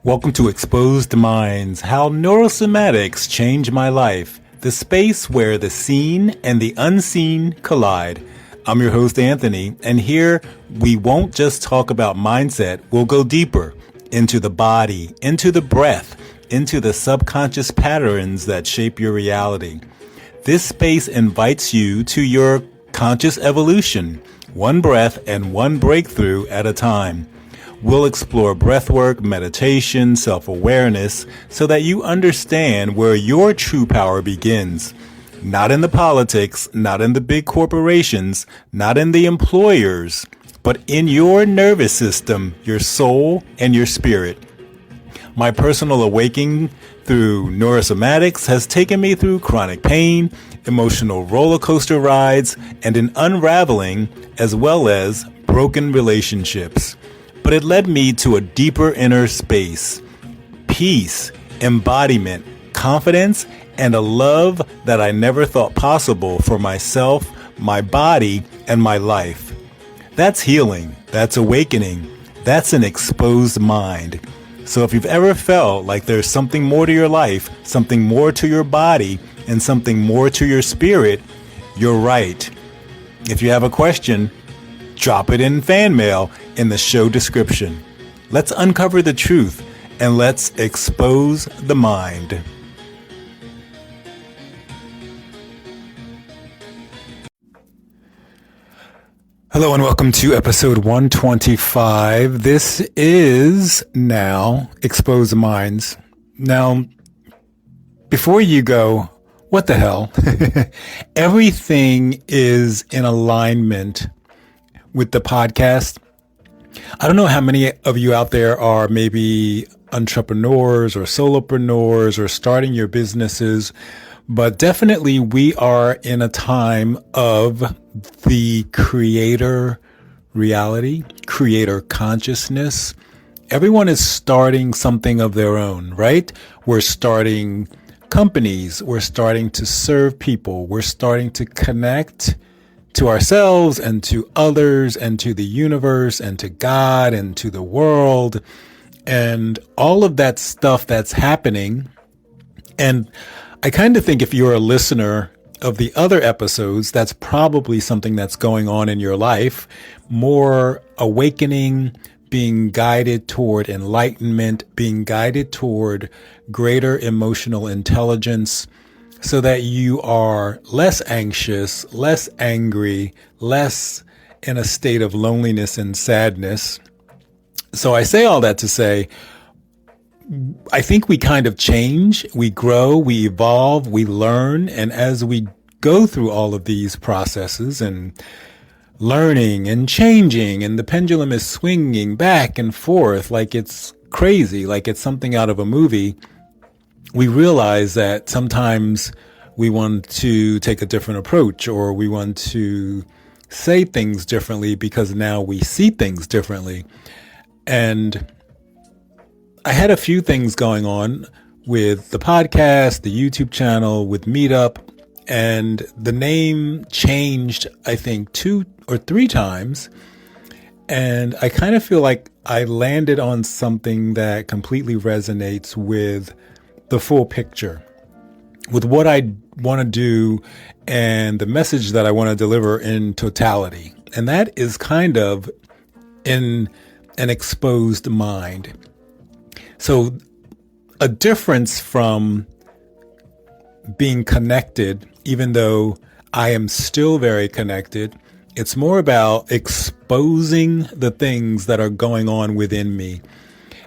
Welcome to Exposed Minds, How Neurosomatics Changed My Life, the space where the seen and the unseen collide. I'm your host, Anthony, and here we won't just talk about mindset, we'll go deeper into the body, into the breath, into the subconscious patterns that shape your reality. This space invites you to your conscious evolution, one breath and one breakthrough at a time. We'll explore breathwork, meditation, self-awareness, so that you understand where your true power begins. Not in the politics, not in the big corporations, not in the employers, but in your nervous system, your soul, and your spirit. My personal awakening through Neurosomatics has taken me through chronic pain, emotional roller coaster rides, and an unraveling, as well as broken relationships. But it led me to a deeper inner space, peace, embodiment, confidence, and a love that I never thought possible for myself, my body, and my life. That's healing. That's awakening. That's an exposed mind. So if you've ever felt like there's something more to your life, something more to your body, and something more to your spirit, you're right. If you have a question, drop it in fan mail in the show description. Let's uncover the truth and let's expose the mind. Hello and welcome to episode 125. This is now Expose the Minds. Now, before you go, what the hell? Everything is in alignment with the podcast. I don't know how many of you out there are maybe entrepreneurs or solopreneurs or starting your businesses, but definitely we are in a time of the creator reality, creator consciousness. Everyone is starting something of their own, right? We're starting companies. We're starting to serve people. We're starting to connect to ourselves and to others and to the universe and to God and to the world and all of that stuff that's happening. And I kind of think if you're a listener of the other episodes, that's probably something that's going on in your life, more awakening, being guided toward enlightenment, being guided toward greater emotional intelligence, so that you are less anxious, less angry, less in a state of loneliness and sadness. So I say all that to say, I think we kind of change, we grow, we evolve, we learn. And as we go through all of these processes and learning and changing, and the pendulum is swinging back and forth like it's crazy, like it's something out of a movie, we realize that sometimes we want to take a different approach, or we want to say things differently because now we see things differently. And I had a few things going on with the podcast, the YouTube channel, with Meetup, and the name changed, I think, 2 or 3 times. And I kind of feel like I landed on something that completely resonates with the full picture, with what I want to do and the message that I want to deliver in totality. And that is kind of in an exposed mind. So a difference from being connected, even though I am still very connected, it's more about exposing the things that are going on within me.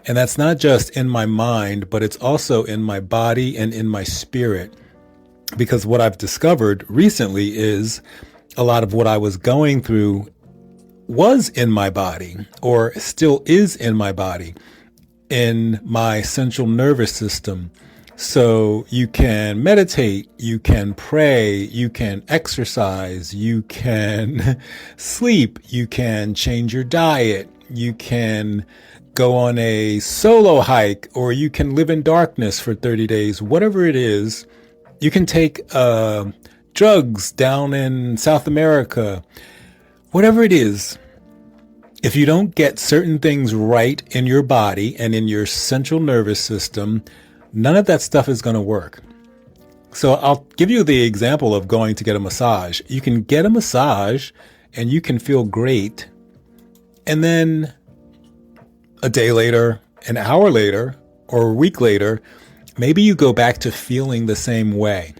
And that's not just in my mind, but it's also in my body and in my spirit. Because what I've discovered recently is a lot of what I was going through was in my body, or still is in my body, in my central nervous system. So you can meditate, you can pray, you can exercise, you can sleep, you can change your diet, you can go on a solo hike, or you can live in darkness for 30 days, whatever it is. You can take drugs down in South America, whatever it is. If you don't get certain things right in your body and in your central nervous system, none of that stuff is going to work. So I'll give you the example of going to get a massage. You can get a massage and you can feel great. And then a day later, an hour later, or a week later, maybe you go back to feeling the same way.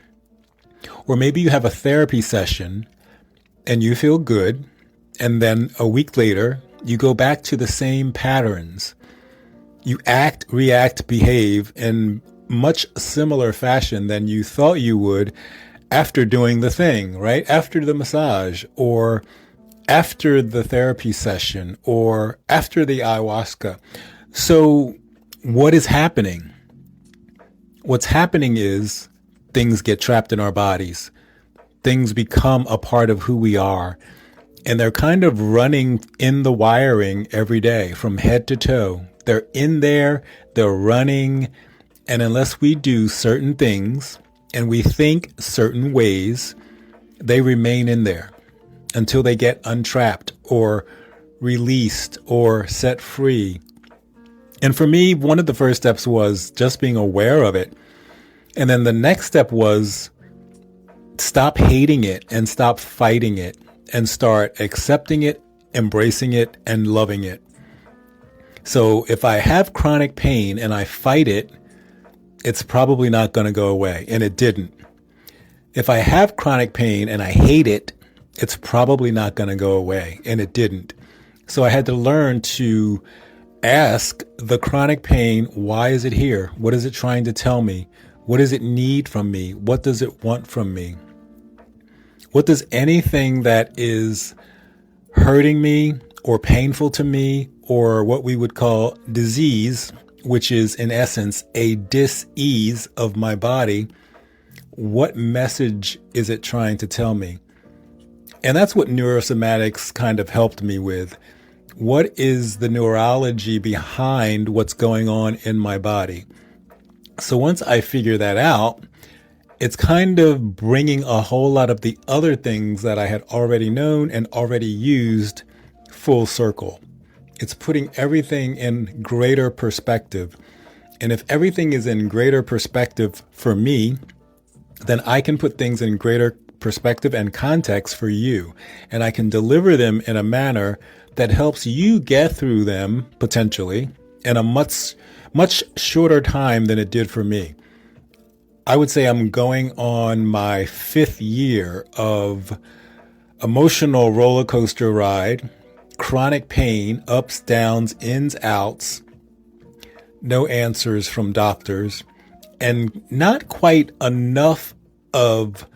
Or maybe you have a therapy session and you feel good. And then a week later, you go back to the same patterns. You act, react, behave in much similar fashion than you thought you would after doing the thing, right? After the massage, or after the therapy session, or after the ayahuasca. So what is happening? What's happening is things get trapped in our bodies. Things become a part of who we are. And they're kind of running in the wiring every day from head to toe. They're in there, they're running. And unless we do certain things and we think certain ways, they remain in there until they get untrapped or released or set free. And for me, one of the first steps was just being aware of it. And then the next step was stop hating it and stop fighting it and start accepting it, embracing it, and loving it. So if I have chronic pain and I fight it, it's probably not going to go away. And it didn't. If I have chronic pain and I hate it, it's probably not going to go away. And it didn't. So I had to learn to ask the chronic pain, why is it here? What is it trying to tell me? What does it need from me? What does it want from me? What does anything that is hurting me or painful to me, or what we would call disease, which is in essence a dis-ease of my body, what message is it trying to tell me? And that's what Neurosomatics kind of helped me with. What is the neurology behind what's going on in my body? So once I figure that out, it's kind of bringing a whole lot of the other things that I had already known and already used full circle. It's putting everything in greater perspective. And if everything is in greater perspective for me, then I can put things in greater perspective and context for you. And I can deliver them in a manner that helps you get through them potentially in a much shorter time than it did for me. I would say I'm going on my 5th year of emotional roller coaster ride, chronic pain, ups, downs, ins, outs, no answers from doctors, and not quite enough of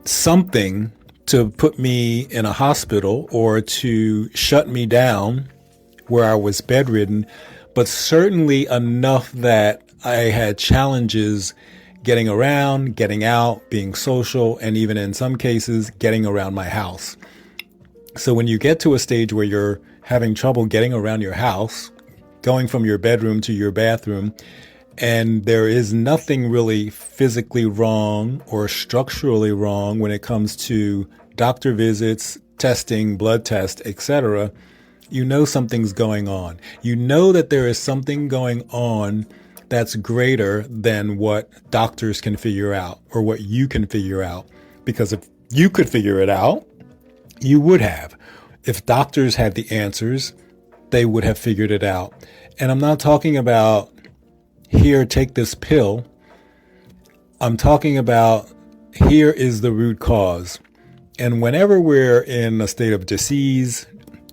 something to put me in a hospital or to shut me down where I was bedridden, but certainly enough that I had challenges getting around, getting out, being social, and even in some cases, getting around my house. So when you get to a stage where you're having trouble getting around your house, going from your bedroom to your bathroom, and there is nothing really physically wrong or structurally wrong when it comes to doctor visits, testing, blood tests, etc., you know something's going on. You know that there is something going on that's greater than what doctors can figure out or what you can figure out. Because if you could figure it out, you would have. If doctors had the answers, they would have figured it out. And I'm not talking about, here, take this pill. I'm talking about, here is the root cause. And whenever we're in a state of disease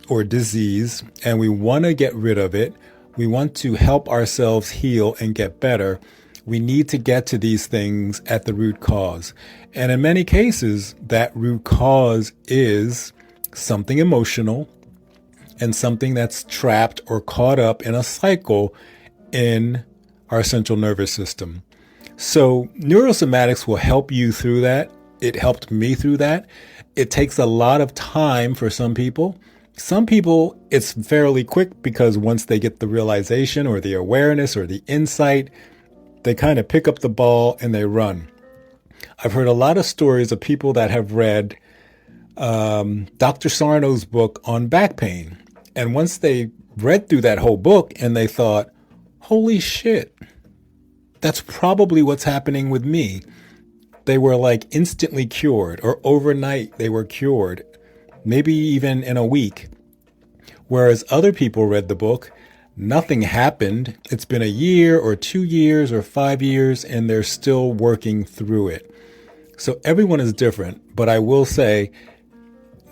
or disease and we want to get rid of it, we want to help ourselves heal and get better, we need to get to these things at the root cause. And in many cases, that root cause is something emotional and something that's trapped or caught up in a cycle in our central nervous system. So Neurosomatics will help you through that. It helped me through that. It takes a lot of time for some people. Some people, it's fairly quick because once they get the realization or the awareness or the insight, they kind of pick up the ball and they run. I've heard a lot of stories of people that have read Dr. Sarno's book on back pain. And once they read through that whole book and they thought, holy shit, that's probably what's happening with me. They were like instantly cured, or overnight they were cured, maybe even in a week. Whereas other people read the book, nothing happened. It's been a year or 2 years or 5 years, and they're still working through it. So everyone is different, but I will say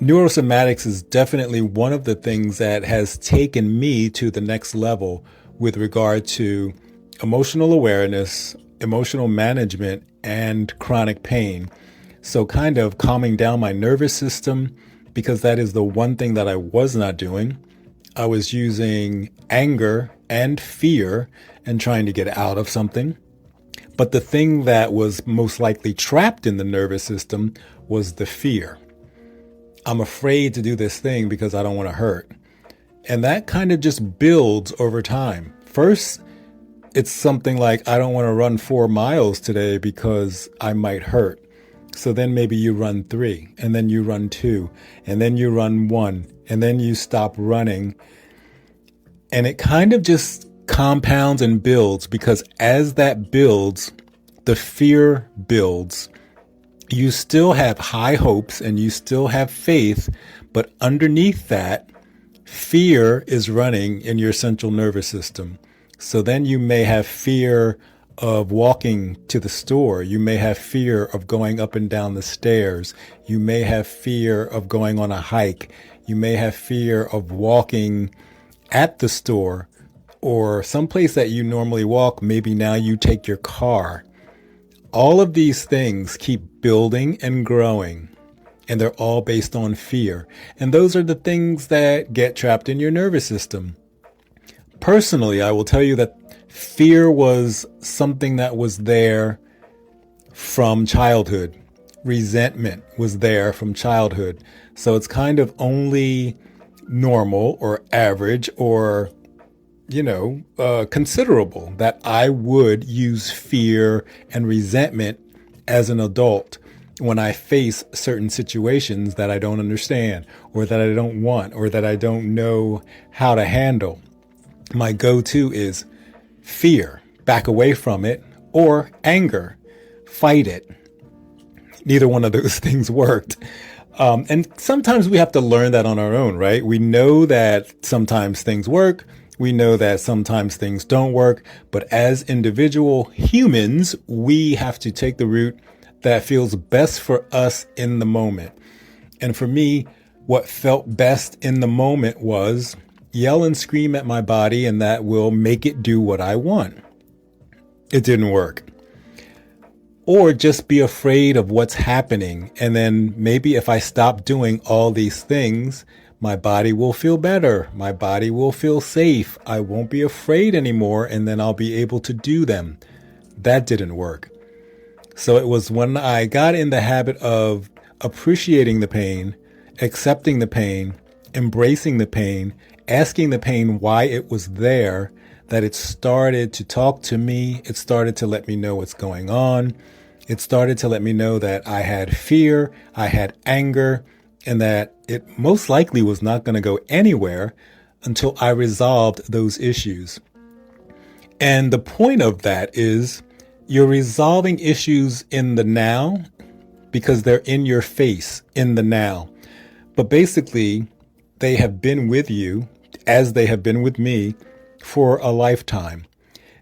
neurosomatics is definitely one of the things that has taken me to the next level with regard to emotional awareness, emotional management, and chronic pain. So kind of calming down my nervous system, because that is the one thing that I was not doing. I was using anger and fear and trying to get out of something. But the thing that was most likely trapped in the nervous system was the fear. I'm afraid to do this thing because I don't want to hurt. And that kind of just builds over time. First, it's something like, I don't want to run 4 miles today because I might hurt. So then maybe you run 3, and then you run 2, and then you run 1, and then you stop running. And it kind of just compounds and builds, because as that builds, the fear builds. You still have high hopes and you still have faith, but underneath that, fear is running in your central nervous system. So then you may have fear of walking to the store. You may have fear of going up and down the stairs. You may have fear of going on a hike. You may have fear of walking at the store, or someplace that you normally walk. Maybe now you take your car. All of these things keep building and growing, and they're all based on fear. And those are the things that get trapped in your nervous system. Personally, I will tell you that fear was something that was there from childhood. Resentment was there from childhood. So it's kind of only normal or average or, considerable that I would use fear and resentment as an adult when I face certain situations that I don't understand, or that I don't want, or that I don't know how to handle. My go-to is fear, back away from it, or anger, fight it. Neither one of those things worked. And sometimes we have to learn that on our own, right? We know that sometimes things work. We know that sometimes things don't work. But as individual humans, we have to take the route that feels best for us in the moment. And for me, what felt best in the moment was yell and scream at my body, and that will make it do what I want. It didn't work. Or just be afraid of what's happening. And then maybe if I stop doing all these things, my body will feel better. My body will feel safe. I won't be afraid anymore, and then I'll be able to do them. That didn't work. So it was when I got in the habit of appreciating the pain, accepting the pain, embracing the pain, asking the pain why it was there, that it started to talk to me. It started to let me know what's going on. It started to let me know that I had fear, I had anger, and that it most likely was not going to go anywhere until I resolved those issues. And the point of that is you're resolving issues in the now because they're in your face in the now. But basically, they have been with you, as they have been with me, for a lifetime.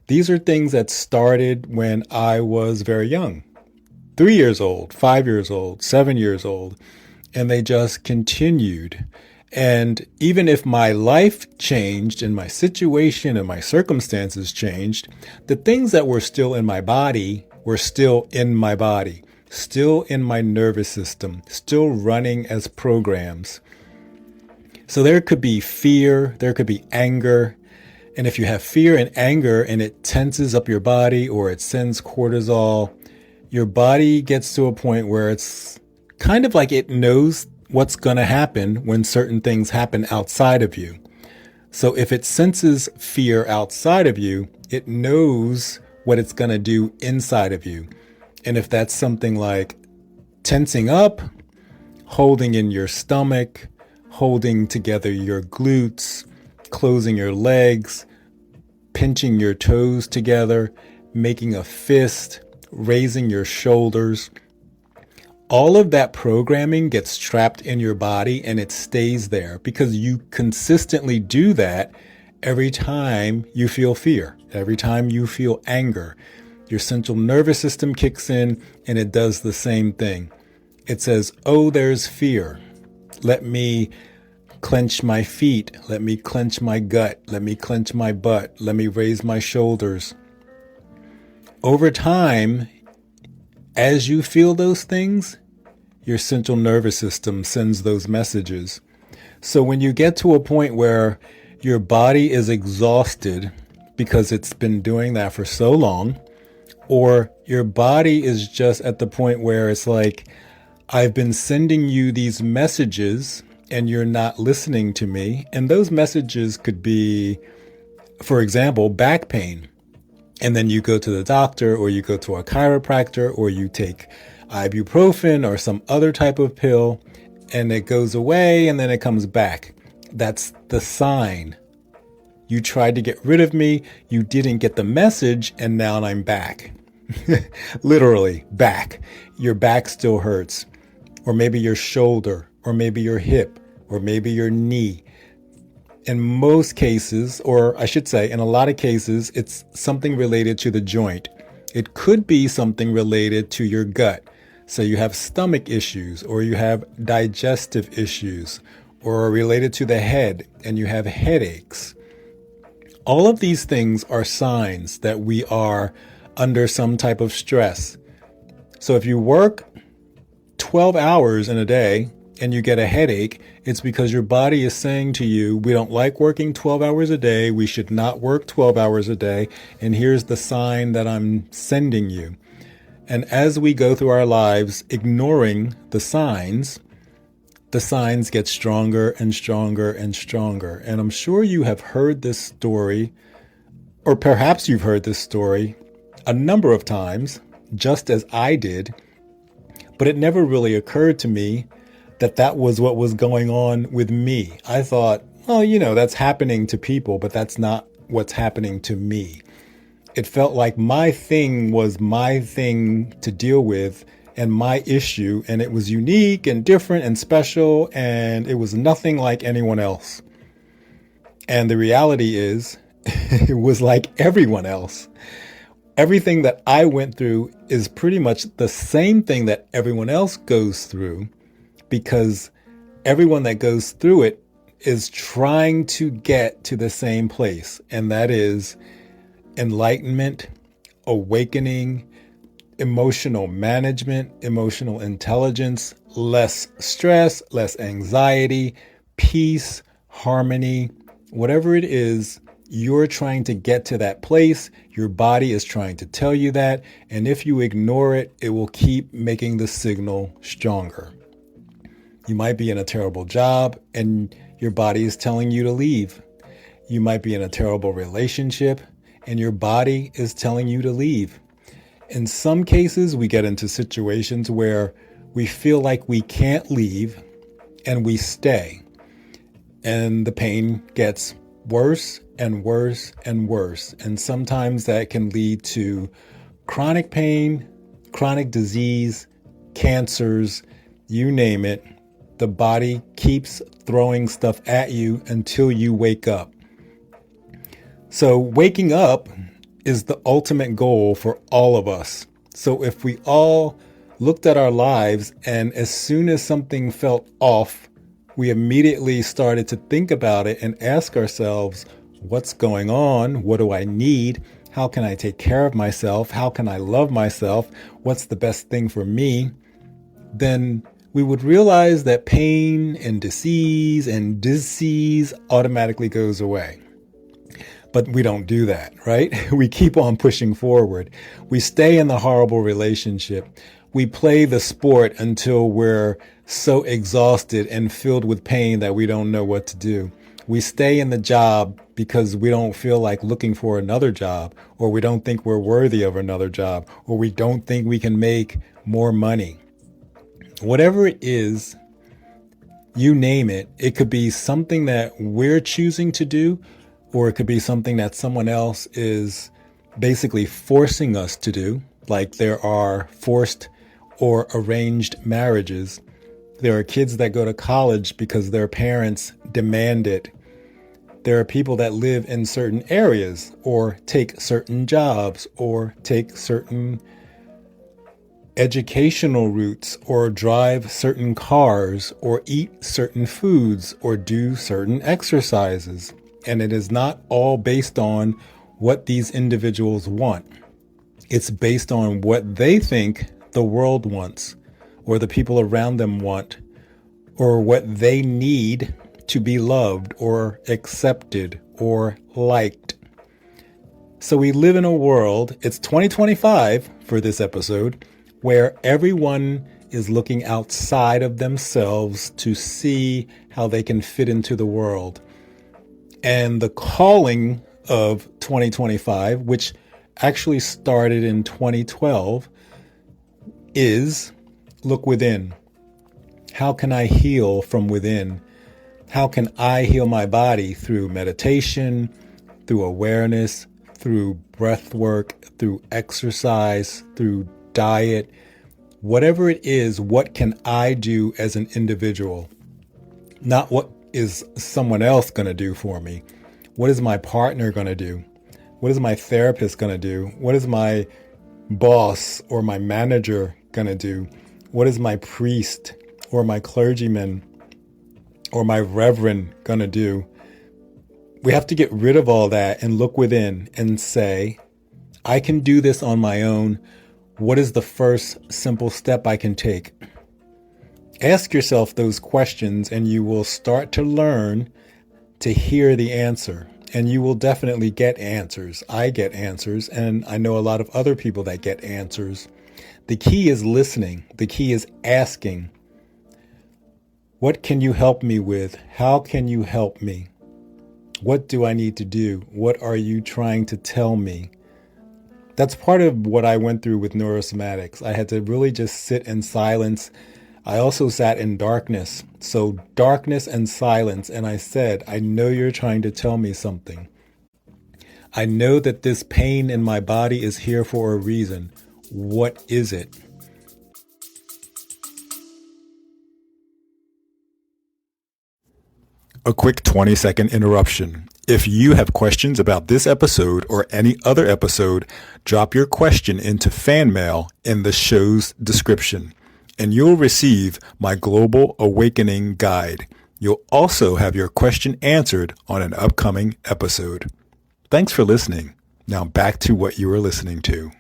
These are things that started when I was very young, 3 years old, 5 years old, 7 years old, and they just continued. And even if my life changed and my situation and my circumstances changed, the things that were still in my body were still in my body, still in my nervous system, still running as programs. So there could be fear, there could be anger. And if you have fear and anger and it tenses up your body or it sends cortisol, your body gets to a point where it's kind of like it knows what's going to happen when certain things happen outside of you. So if it senses fear outside of you, it knows what it's going to do inside of you. And if that's something like tensing up, holding in your stomach, holding together your glutes, closing your legs, pinching your toes together, making a fist, raising your shoulders. All of that programming gets trapped in your body and it stays there because you consistently do that every time you feel fear, every time you feel anger. Your central nervous system kicks in and it does the same thing. It says, oh, there's fear. Let me clench my feet. Let me clench my gut. Let me clench my butt. Let me raise my shoulders. Over time, as you feel those things, your central nervous system sends those messages. So when you get to a point where your body is exhausted because it's been doing that for so long, or your body is just at the point where it's like, I've been sending you these messages and you're not listening to me. And those messages could be, for example, back pain. And then you go to the doctor or you go to a chiropractor or you take ibuprofen or some other type of pill and it goes away and then it comes back. That's the sign. You tried to get rid of me, you didn't get the message, and now I'm back. Literally, back. Your back still hurts. Or maybe your shoulder, or maybe your hip, or maybe your knee. In most cases, or I should say, in a lot of cases, it's something related to the joint. It could be something related to your gut. So you have stomach issues, or you have digestive issues, or related to the head, and you have headaches. All of these things are signs that we are under some type of stress. So if you work 12 hours in a day and you get a headache, it's because your body is saying to you, we don't like working 12 hours a day. We should not work 12 hours a day. And here's the sign that I'm sending you. And as we go through our lives ignoring the signs get stronger and stronger and stronger. And I'm sure you have heard this story, or perhaps you've heard this story a number of times, just as I did, but it never really occurred to me that that was what was going on with me. I thought, well, that's happening to people, but that's not what's happening to me. It felt like my thing was my thing to deal with and my issue, and it was unique and different and special, and it was nothing like anyone else. And the reality is, it was like everyone else. Everything that I went through is pretty much the same thing that everyone else goes through, because everyone that goes through it is trying to get to the same place, and that is enlightenment, awakening, emotional management, emotional intelligence, less stress, less anxiety, peace, harmony, whatever it is, you're trying to get to that place. Your body is trying to tell you that. And if you ignore it, it will keep making the signal stronger. You might be in a terrible job and your body is telling you to leave. You might be in a terrible relationship and your body is telling you to leave. In some cases, we get into situations where we feel like we can't leave and we stay. And the pain gets worse and worse and worse. And sometimes that can lead to chronic pain, chronic disease, cancers, you name it. The body keeps throwing stuff at you until you wake up. So waking up is the ultimate goal for all of us. So if we all looked at our lives and as soon as something felt off, we immediately started to think about it and ask ourselves, what's going on? What do I need? How can I take care of myself? How can I love myself? What's the best thing for me? Then we would realize that pain and disease automatically goes away. But we don't do that, right? We keep on pushing forward. We stay in the horrible relationship. We play the sport until we're so exhausted and filled with pain that we don't know what to do. We stay in the job because we don't feel like looking for another job, or we don't think we're worthy of another job, or we don't think we can make more money. Whatever it is, You name it. It could be something that we're choosing to do, or it could be something that someone else is basically forcing us to do. Like there are forced or arranged marriages. There are kids that go to college because their parents demand it. There are people that live in certain areas or take certain jobs or take certain educational routes or drive certain cars or eat certain foods or do certain exercises. And it is not all based on what these individuals want. It's based on what they think the world wants or the people around them want or what they need to be loved or accepted or liked. So we live in a world, it's 2025 for this episode, where everyone is looking outside of themselves to see how they can fit into the world. And the calling of 2025, which actually started in 2012, is look within. How can I heal from within? How can I heal my body through meditation, through awareness, through breath work, through exercise, through diet, whatever it is, what can I do as an individual? Not what is someone else going to do for me? What is my partner going to do? What is my therapist going to do? What is my boss or my manager going to do? What is my priest or my clergyman or my reverend going to do? We have to get rid of all that and look within and say, I can do this on my own. What is the first simple step I can take? Ask yourself those questions and you will start to learn to hear the answer. And you will definitely get answers. I get answers, and I know a lot of other people that get answers. The key is listening. The key is asking. What can you help me with? How can you help me? What do I need to do? What are you trying to tell me? That's part of what I went through with neurosomatics. I had to really just sit in silence. I also sat in darkness. So darkness and silence. And I said, I know you're trying to tell me something. I know that this pain in my body is here for a reason. What is it? A quick 20-second interruption. If you have questions about this episode or any other episode, drop your question into fan mail in the show's description, and you'll receive my Global Awakening Guide. You'll also have your question answered on an upcoming episode. Thanks for listening. Now back to what you were listening to.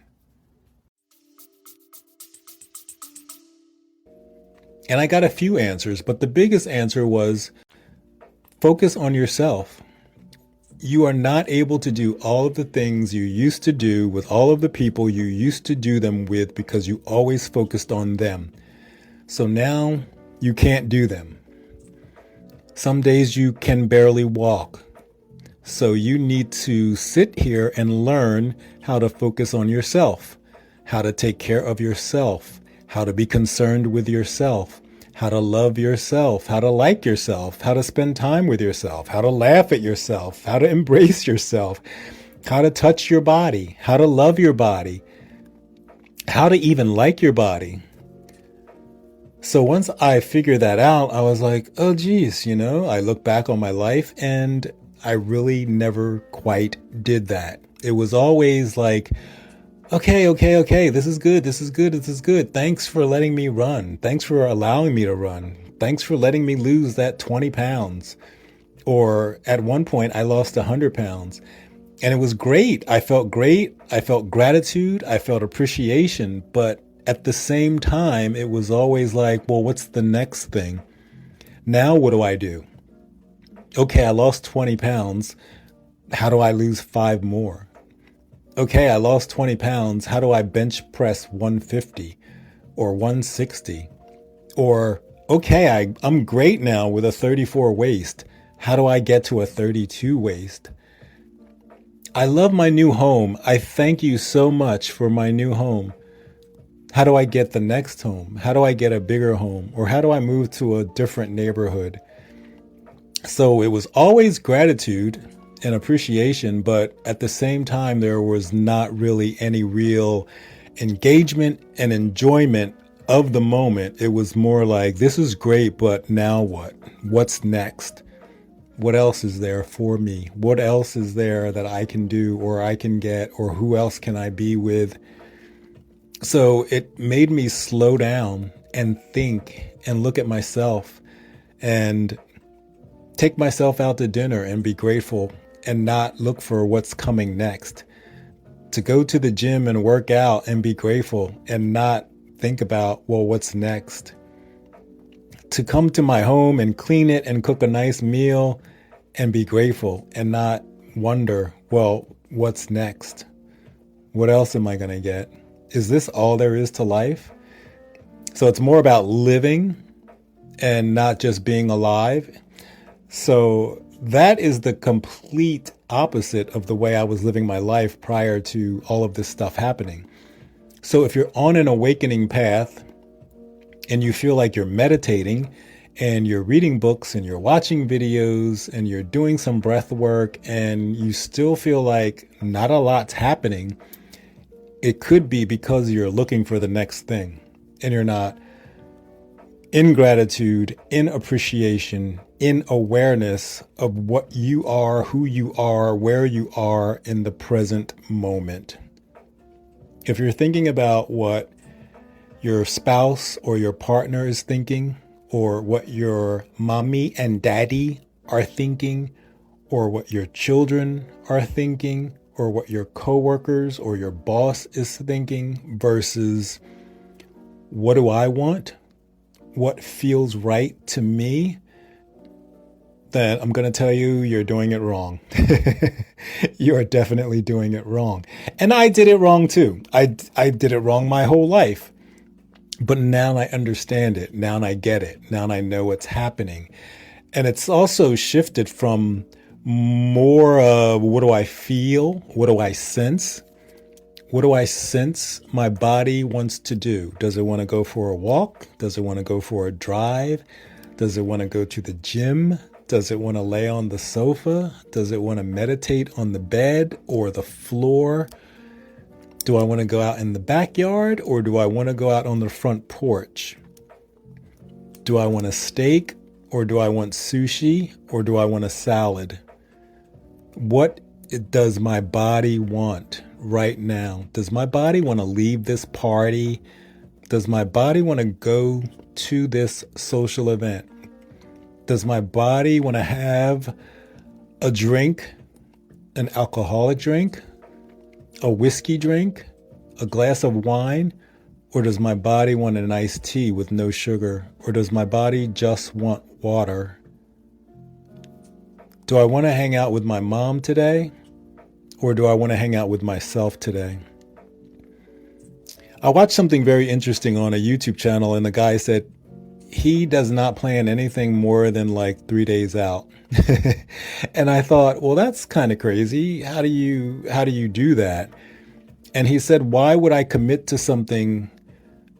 And I got a few answers, but the biggest answer was focus on yourself. You are not able to do all of the things you used to do with all of the people you used to do them with because you always focused on them. So now you can't do them. Some days you can barely walk. So you need to sit here and learn how to focus on yourself, how to take care of yourself, how to be concerned with yourself, how to love yourself, how to like yourself, how to spend time with yourself, how to laugh at yourself, how to embrace yourself, how to touch your body, how to love your body, how to even like your body. So once I figured that out, I was like, oh, geez, I look back on my life and I really never quite did that. It was always like, okay, this is good. Thanks for letting me run. Thanks for allowing me to run. Thanks for letting me lose that 20 pounds. Or at one point, I lost 100 pounds. And it was great. I felt great. I felt gratitude. I felt appreciation. But at the same time, it was always like, well, what's the next thing? Now what do I do? Okay, I lost 20 pounds. How do I lose 5 more? Okay, I lost 20 pounds. How do I bench press 150 or 160? Or, okay, I'm great now with a 34 waist. How do I get to a 32 waist? I love my new home. I thank you so much for my new home. How do I get the next home? How do I get a bigger home? Or how do I move to a different neighborhood? So it was always gratitude and appreciation, but at the same time, there was not really any real engagement and enjoyment of the moment. It was more like, this is great, but now what? What's next? What else is there for me? What else is there that I can do or I can get, or who else can I be with? So it made me slow down and think and look at myself and take myself out to dinner and be grateful and not look for what's coming next. To go to the gym and work out and be grateful and not think about, well, what's next? To come to my home and clean it and cook a nice meal and be grateful and not wonder, well, what's next? What else am I going to get? Is this all there is to life? So it's more about living and not just being alive. So that is the complete opposite of the way I was living my life prior to all of this stuff happening. So if you're on an awakening path and you feel like you're meditating and you're reading books and you're watching videos and you're doing some breath work and you still feel like not a lot's happening, it could be because you're looking for the next thing and you're not in gratitude, in appreciation, in awareness of what you are, who you are, where you are in the present moment. If you're thinking about what your spouse or your partner is thinking, or what your mommy and daddy are thinking, or what your children are thinking, or what your coworkers or your boss is thinking versus what do I want? What feels right to me? Then I'm going to tell you, you're doing it wrong. You are definitely doing it wrong. And I did it wrong too. I did it wrong my whole life. But now I understand it. Now I get it. Now I know what's happening. And it's also shifted from more of what do I feel? What do I sense? What do I sense my body wants to do? Does it want to go for a walk? Does it want to go for a drive? Does it want to go to the gym? Does it want to lay on the sofa? Does it want to meditate on the bed or the floor? Do I want to go out in the backyard or do I want to go out on the front porch? Do I want a steak or do I want sushi or do I want a salad? What does my body want right now? Does my body want to leave this party? Does my body want to go to this social event? Does my body want to have a drink, an alcoholic drink, a whiskey drink, a glass of wine? Or does my body want an iced tea with no sugar? Or does my body just want water? Do I want to hang out with my mom today? Or do I want to hang out with myself today? I watched something very interesting on a YouTube channel, and the guy said he does not plan anything more than like 3 days out. And I thought, well, that's kind of crazy. How do you do that? And he said, why would I commit to something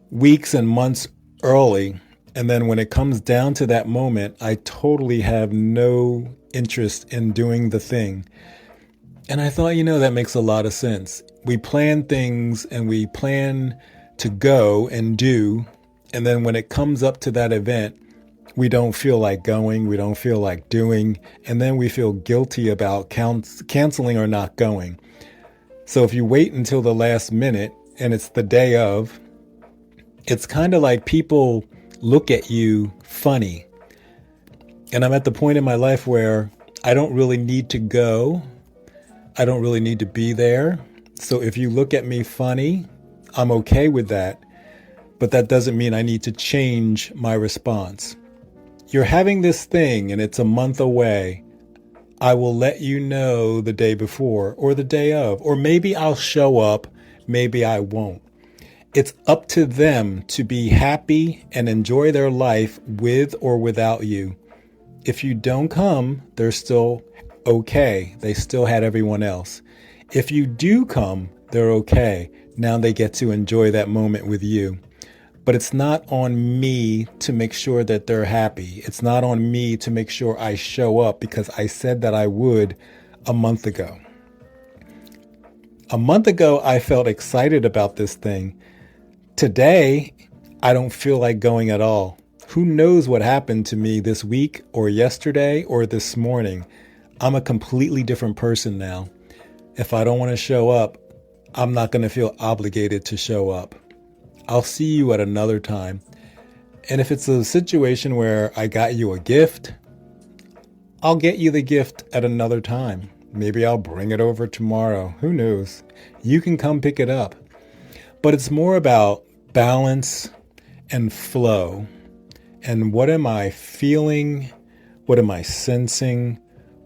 weeks and months early, and then when it comes down to that moment, I totally have no interest in doing the thing? And I thought, that makes a lot of sense. We plan things and we plan to go and do, and then when it comes up to that event, we don't feel like going, we don't feel like doing, and then we feel guilty about canceling or not going. So if you wait until the last minute and it's the day of, it's kind of like people look at you funny. And I'm at the point in my life where I don't really need to go. I don't really need to be there. So if you look at me funny, I'm okay with that. But that doesn't mean I need to change my response. You're having this thing and it's a month away. I will let you know the day before or the day of, or maybe I'll show up, maybe I won't. It's up to them to be happy and enjoy their life with or without you. If you don't come, they're still okay. They still had everyone else. If you do come, they're okay. Now they get to enjoy that moment with you. But it's not on me to make sure that they're happy. It's not on me to make sure I show up because I said that I would a month ago. A month ago, I felt excited about this thing. Today, I don't feel like going at all. Who knows what happened to me this week or yesterday or this morning? I'm a completely different person now. If I don't want to show up, I'm not going to feel obligated to show up. I'll see you at another time. And if it's a situation where I got you a gift, I'll get you the gift at another time. Maybe I'll bring it over tomorrow. Who knows? You can come pick it up. But it's more about balance and flow. And what am I feeling? What am I sensing?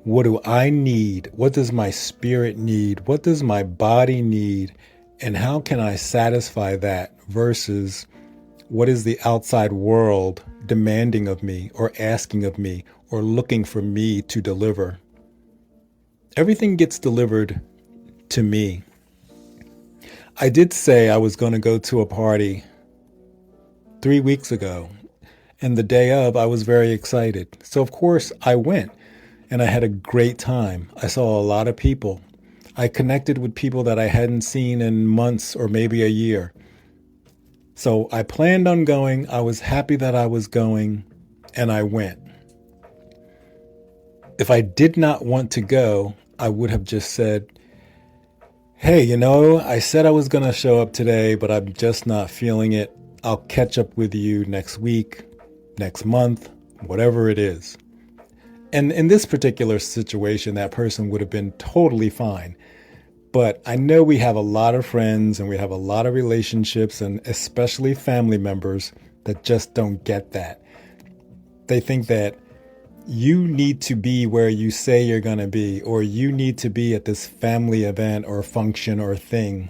What do I need? What does my spirit need? What does my body need? And how can I satisfy that versus what is the outside world demanding of me or asking of me or looking for me to deliver? Everything gets delivered to me. I did say I was going to go to a party 3 weeks ago, and the day of, I was very excited. So of course I went, and I had a great time. I saw a lot of people. I connected with people that I hadn't seen in months or maybe a year. So I planned on going. I was happy that I was going, and I went. If I did not want to go, I would have just said, hey, I said I was going to show up today, but I'm just not feeling it. I'll catch up with you next week, next month, whatever it is. And in this particular situation, that person would have been totally fine. But I know we have a lot of friends and we have a lot of relationships, and especially family members that just don't get that. They think that you need to be where you say you're going to be, or you need to be at this family event or function or thing.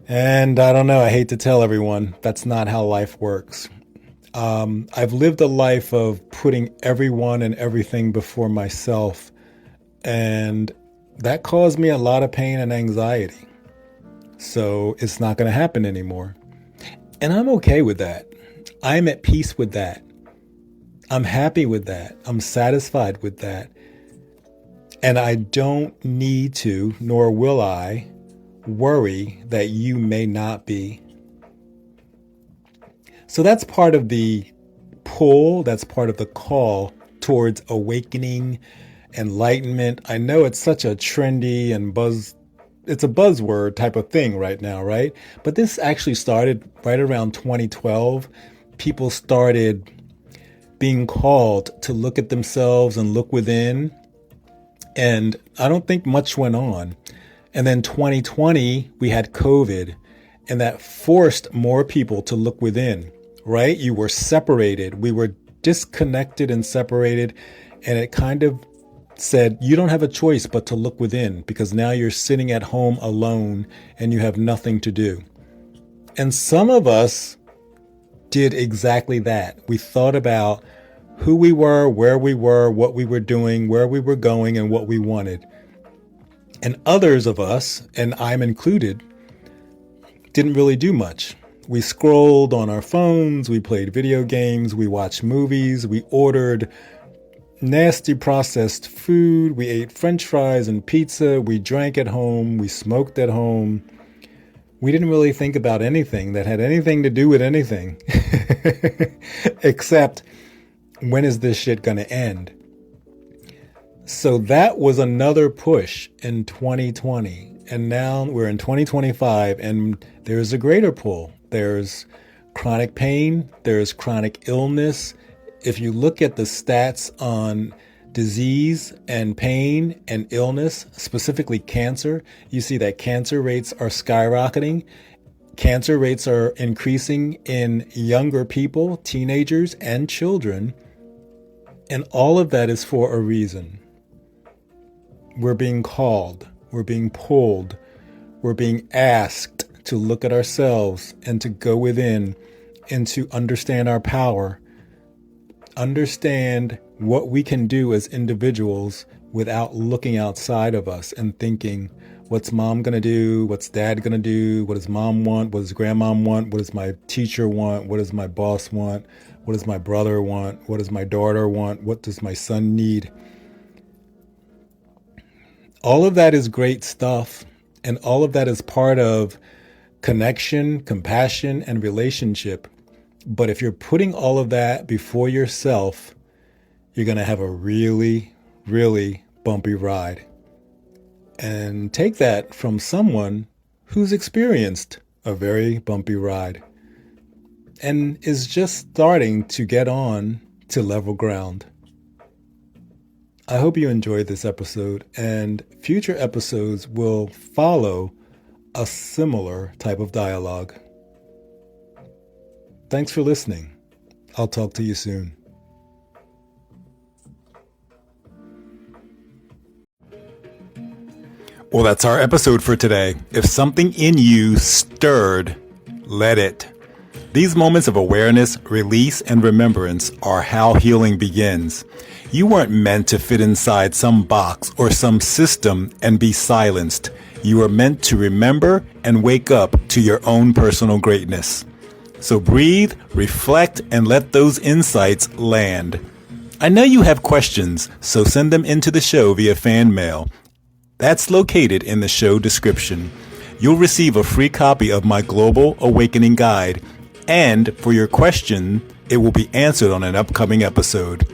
And I don't know, I hate to tell everyone, that's not how life works. I've lived a life of putting everyone and everything before myself, and that caused me a lot of pain and anxiety. So it's not going to happen anymore. And I'm okay with that. I'm at peace with that. I'm happy with that. I'm satisfied with that. And I don't need to, nor will I, worry that you may not be. So that's part of the pull, that's part of the call towards awakening, enlightenment. I know it's such a trendy and it's a buzzword type of thing right now, right? But this actually started right around 2012. People started being called to look at themselves and look within. And I don't think much went on. And then 2020, we had COVID, and that forced more people to look within, right? You were separated. We were disconnected and separated. And it kind of said, you don't have a choice but to look within, because now you're sitting at home alone and you have nothing to do. And some of us did exactly that. We thought about who we were, where we were, what we were doing, where we were going, and what we wanted. And others of us, and I'm included, didn't really do much. We scrolled on our phones, we played video games, we watched movies, we ordered nasty processed food, we ate French fries and pizza, we drank at home, we smoked at home. We didn't really think about anything that had anything to do with anything, except when is this shit going to end? So that was another push in 2020. And now we're in 2025, and there's a greater pull. There's chronic pain. There's chronic illness. If you look at the stats on disease and pain and illness, specifically cancer, you see that cancer rates are skyrocketing. Cancer rates are increasing in younger people, teenagers, and children. And all of that is for a reason. We're being called, we're being pulled, we're being asked to look at ourselves and to go within and to understand our power, understand what we can do as individuals without looking outside of us and thinking, what's mom going to do? What's dad going to do? What does mom want? What does grandmom want? What does my teacher want? What does my boss want? What does my brother want? What does my daughter want? What does my son need? All of that is great stuff. And all of that is part of connection, compassion, and relationship. But if you're putting all of that before yourself, you're going to have a really, really bumpy ride. And take that from someone who's experienced a very bumpy ride and is just starting to get on to level ground. I hope you enjoyed this episode, and future episodes will follow a similar type of dialogue. Thanks for listening. I'll talk to you soon. Well, that's our episode for today. If something in you stirred, let it. These moments of awareness, release, and remembrance are how healing begins. You weren't meant to fit inside some box or some system and be silenced. You were meant to remember and wake up to your own personal greatness. So breathe, reflect, and let those insights land. I know you have questions, so send them into the show via fan mail. That's located in the show description. You'll receive a free copy of my Global Awakening Guide, and for your question, it will be answered on an upcoming episode.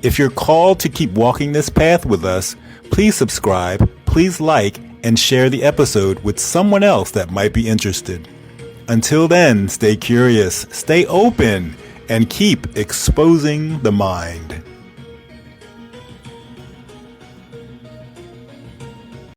If you're called to keep walking this path with us, please subscribe, please like, and share the episode with someone else that might be interested. Until then, stay curious, stay open, and keep exposing the mind.